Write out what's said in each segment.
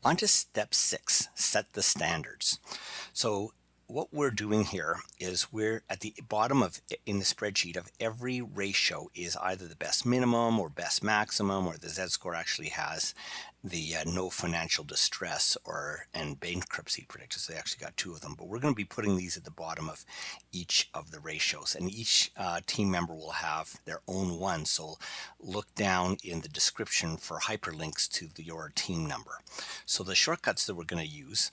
On to step 6, set the standards. So what we're doing here is we're at the bottom of in the spreadsheet of every ratio is either the best minimum or best maximum, or the Z-score actually has the no financial distress or and bankruptcy predictors. They actually got two of them, but we're going to be putting these at the bottom of each of the ratios, and each team member will have their own one. So look down in the description for hyperlinks to your team number. So the shortcuts that we're going to use,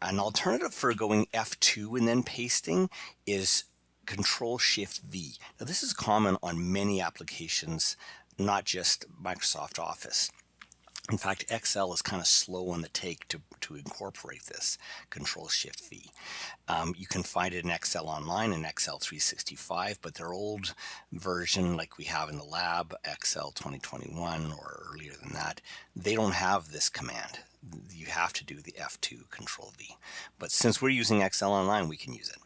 an alternative for going F2 and then pasting, is Control Shift V. Now this is common on many applications, not just Microsoft Office. In fact, Excel is kind of slow on the take to incorporate this Control Shift V. You can find it in Excel Online and Excel 365, but their old version, like we have in the lab, Excel 2021 or earlier than that, they don't have this command. You have to do the F2 Control V. But since we're using Excel Online, we can use it.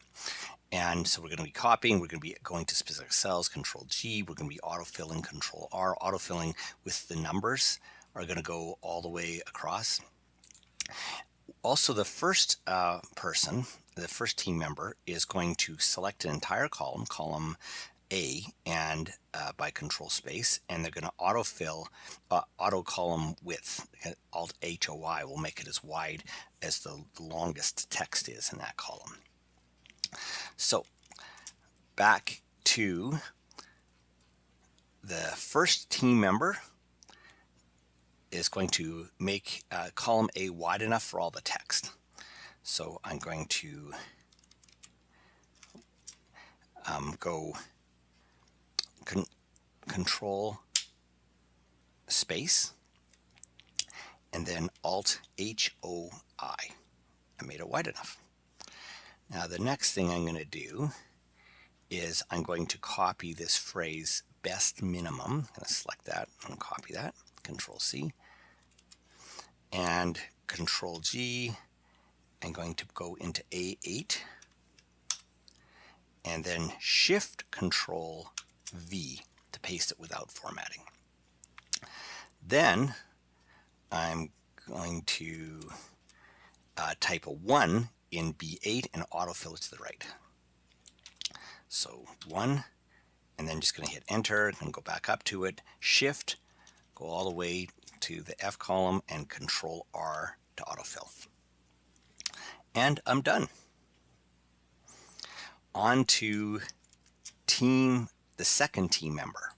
And so we're going to be copying, we're going to be going to specific cells, Control G, we're going to be autofilling, Control R. Autofilling with the numbers are going to go all the way across. Also, the first the first team member is going to select an entire column, column A, and by control space, and they're going to autofill auto column width. Alt HOI will make it as wide as the longest text is in that column. So back to the first team member is going to make column A wide enough for all the text. So I'm going to go control space and then Alt HOI. I made it wide enough. Now the next thing I'm going to do is I'm going to copy this phrase best minimum. I'm going to select that and copy that. Control C and Control G. I'm going to go into A8 and then Shift Control V to paste it without formatting. Then I'm going to type a 1 in B8 and autofill it to the right. So 1, and then just going to hit enter and go back up to it, shift, go all the way to the F column and Control R to autofill. And I'm done. On to the second team member.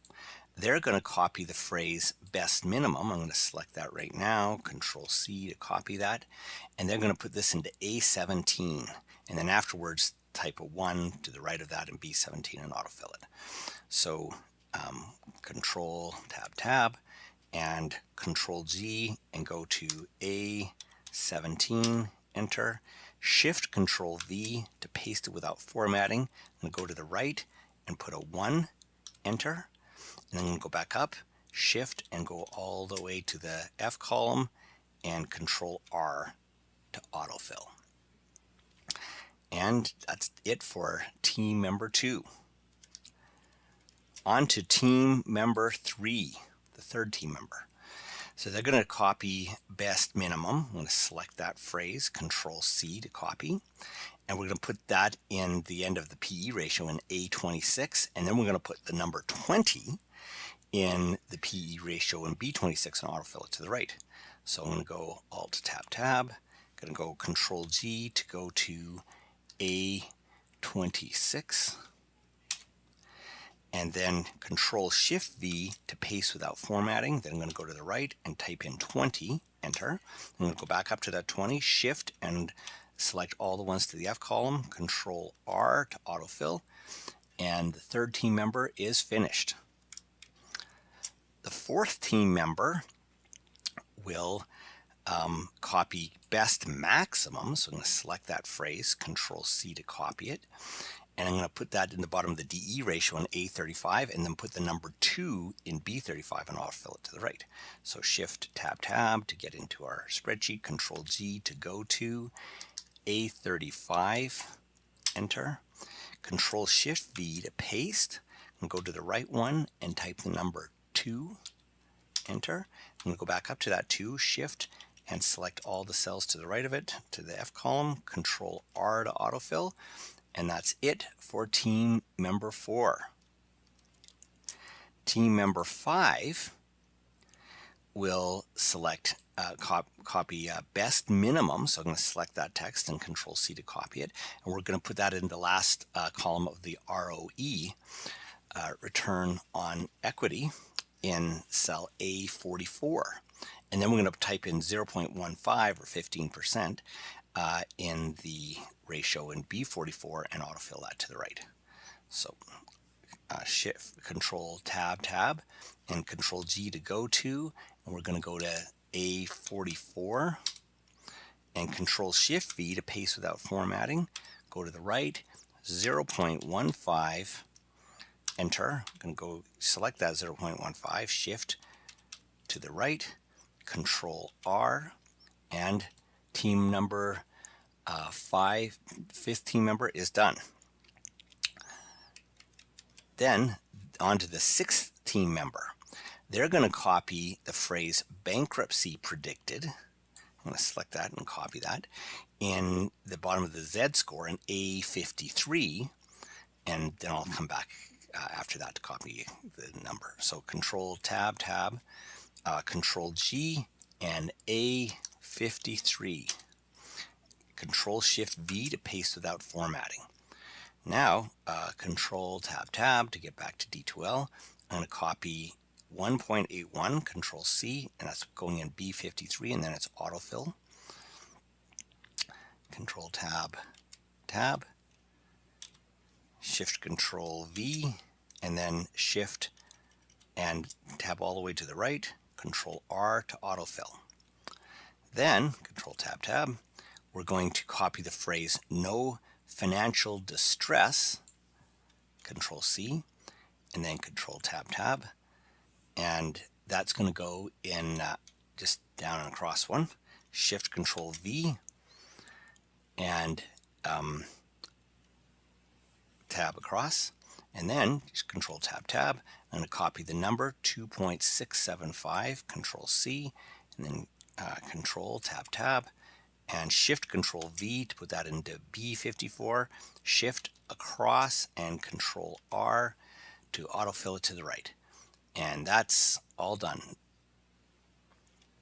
They're going to copy the phrase best minimum. I'm going to select that right now, Control C to copy that, and they're going to put this into A17, and then afterwards type a 1 to the right of that in B17 and autofill it. So Control Tab and Control G and go to A17, enter, Shift Control V to paste it without formatting, and go to the right and put a 1, enter, and then go back up, shift, and go all the way to the F column and Control R to autofill. And that's it for team member 2. On to team member 3, the third team member. So they're going to copy best minimum. I'm going to select that phrase, Control C to copy. And we're going to put that in the end of the PE ratio in A26. And then we're going to put the number 20 in the PE ratio in B26 and autofill it to the right. So I'm going to go Alt Tab, going to go Control G to go to A26, and then Control Shift V to paste without formatting. Then I'm going to go to the right and type in 20, enter. I'm going to go back up to that 20, shift and select all the ones to the F column, Control R to autofill, and the third team member is finished. The fourth team member will copy best maximum. So I'm going to select that phrase, Control C to copy it. And I'm going to put that in the bottom of the DE ratio in A35 and then put the number 2 in B35 and autofill it to the right. So Shift Tab to get into our spreadsheet, Control G to go to A35, enter. Control Shift V to paste and go to the right one and type the number 2, enter. I'm going to go back up to that 2, shift, and select all the cells to the right of it to the F column, Control R to autofill, and that's it for team member 4. Team member 5 will select copy best minimum. So I'm going to select that text and Control C to copy it. And we're going to put that in the last column of the ROE, return on equity, in cell A44. And then we're going to type in 0.15 or 15% in the ratio in B44 and autofill that to the right. So Shift, Control Tab, and Control G to go to, and we're going to go to A44, and Control Shift V to paste without formatting. Go to the right, 0.15, enter. I'm going to go select that 0.15, Shift to the right, Control R, and team number 5, fifth team member is done. Then on to the 6th team member. They're going to copy the phrase bankruptcy predicted. I'm going to select that and copy that in the bottom of the Z score in A53, and then I'll come back after that to copy the number. So Control Tab, Control G, and A53. Control Shift V to paste without formatting. Now, Control Tab to get back to D2L. I'm going to copy 1.81, Control C, and that's going in B53, and then it's autofill. Control Tab, Shift Control V, and then Shift and Tab all the way to the right, Control R to autofill. Then, Control Tab, we're going to copy the phrase no financial distress, Control C, and then Control Tab, and that's going to go in just down and across one, Shift Control V, and tab across, and then just Control Tab. I'm going to copy the number 2.675, Control C, and then Control Tab, and Shift Control V to put that into B54, Shift across, and Control R to autofill it to the right. And that's all done.